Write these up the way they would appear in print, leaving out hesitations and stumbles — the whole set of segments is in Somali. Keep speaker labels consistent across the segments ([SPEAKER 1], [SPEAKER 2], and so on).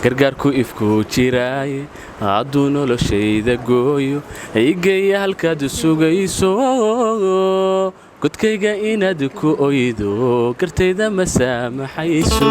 [SPEAKER 1] gargaarku ifku jiraay hadduu noloshayda gooyo igeeya halkaad sugayso godkayga inaad ku oydo gartayda ma saamaxayso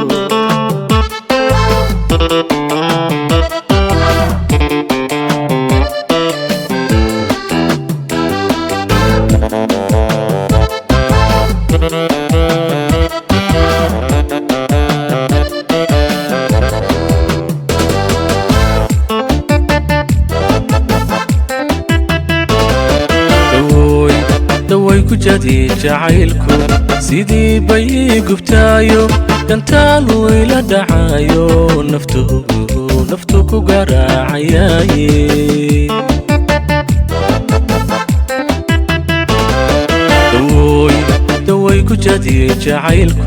[SPEAKER 1] daway ku jadi jacaylku sidii bay gubtaayo dantaal wayla dhacayo naftu ku garaacayay daway ku jadi jacaylku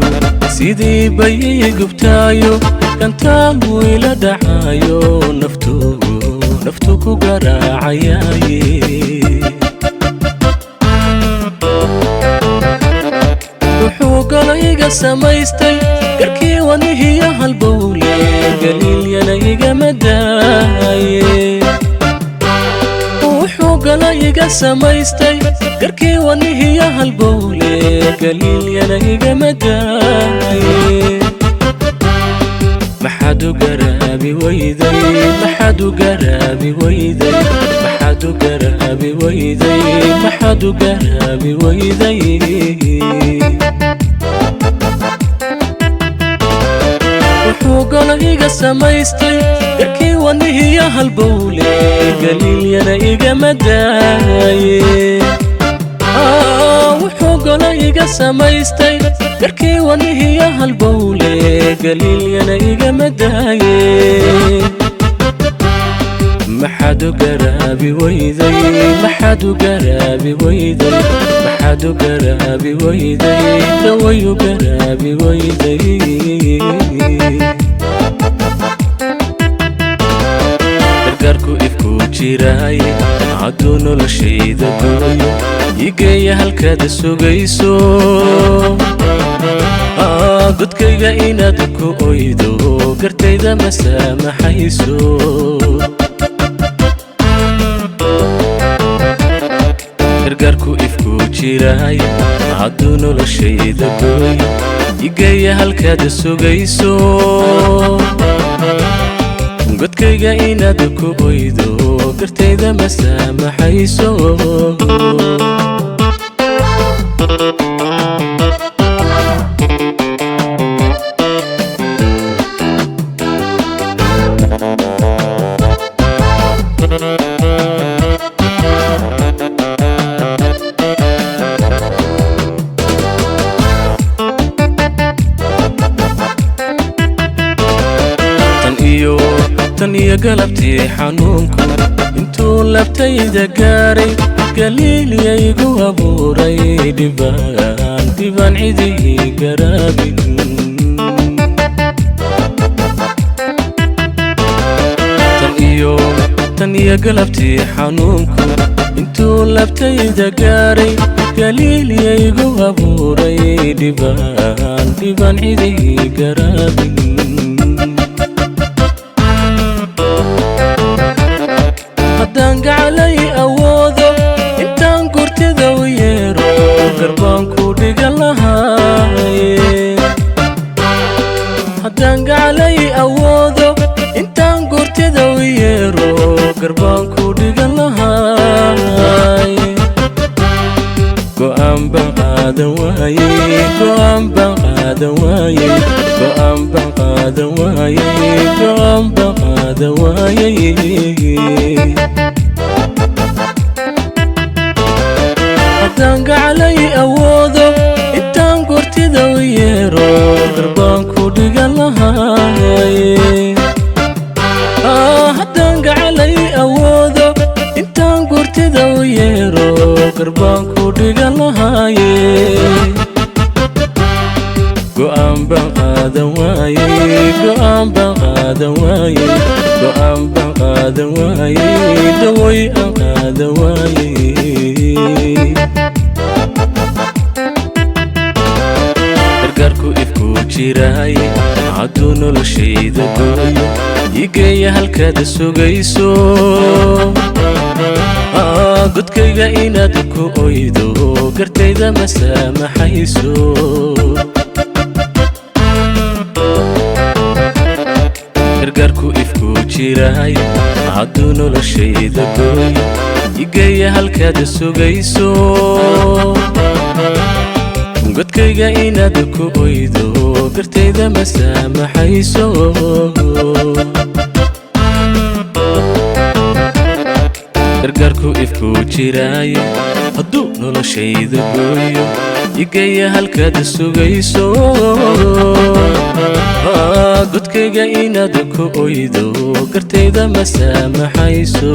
[SPEAKER 1] sidii bay gubtaayo dantaal wayla dhacayo naftu ku garaacayay قليقة سمايستي قركي ونهي هالبولي قليل ينايقة مداي وحو قليقة سمايستي قركي ونهي هالبولي قليل ينايقة مداي محادو قرابي ويدي محادو قرابي ويدي محادو قرابي ويدي محادو قرابي ويدي قليقة سمايستي قركي ونهي هالبولي قليل ينايقة مداي وحو قليقة سمايستي قركي ونهي هالبولي قليل ينايقة مداي محادو قرابي ويدي محادو قرابي ويدي محادو قرابي ويدي دويو قرابي ويدي gargaarku ifku jiraay hadduu noloshayda gooyo igeeya halkaad sugayso godkayga inaad ku oydo gartayda ma saamaxayso gargaarku ifku jiraay hadduu noloshayda gooyo igeeya halkaad sugayso godkayga inaad ku oydo gartayda ma saamaxayso tan iyo galabtii xanuunku intuu labtayda gaaray galiilya igu abuuray dhibaan cidii garaabin tan iyo galabtii xanuunku intuu labtayda gaaray galiilya igu abuuray dhibaan cidii garaabin haddaan gacalay awoodo intaan gurtida u yeero garbaan ku dhigan lahaay haddaan gacalay awoodo intaan gurtida u yeero garbaan ku dhigan lahaay go'aan baan qaadan waayey go'aan baan qaadan waayey go'aan baan qaadan waayey go'aan baan qaadan waayey haddaan gacalay awoodo intaan gurtida u yeero garbaan ku dhigan lahaay haddaan gacalay awoodo intaan gurtida u yeero garbaan ku dhigan lahaay go'aan baan qaadan waayey go'aan baan qaadan waayey go'aan baan qaadan waayey daway aan qaadan waayey gargaarku ifku jiraay hadduu noloshayda gooyo igeeya halkaad sugayso godkayga inaad ku oydo gartayda ma saamaxayso gargaarku ifku jiraay hadduu noloshayda gooyo igeeya halkaad sugayso godkayga inaad ku oydo gartayda ma saamaxayso gargaarku ifku jiraay hadduu noloshayda gooyo igeeya halkaad sugayso godkayga inaad ku oydo gartayda ma saamaxayso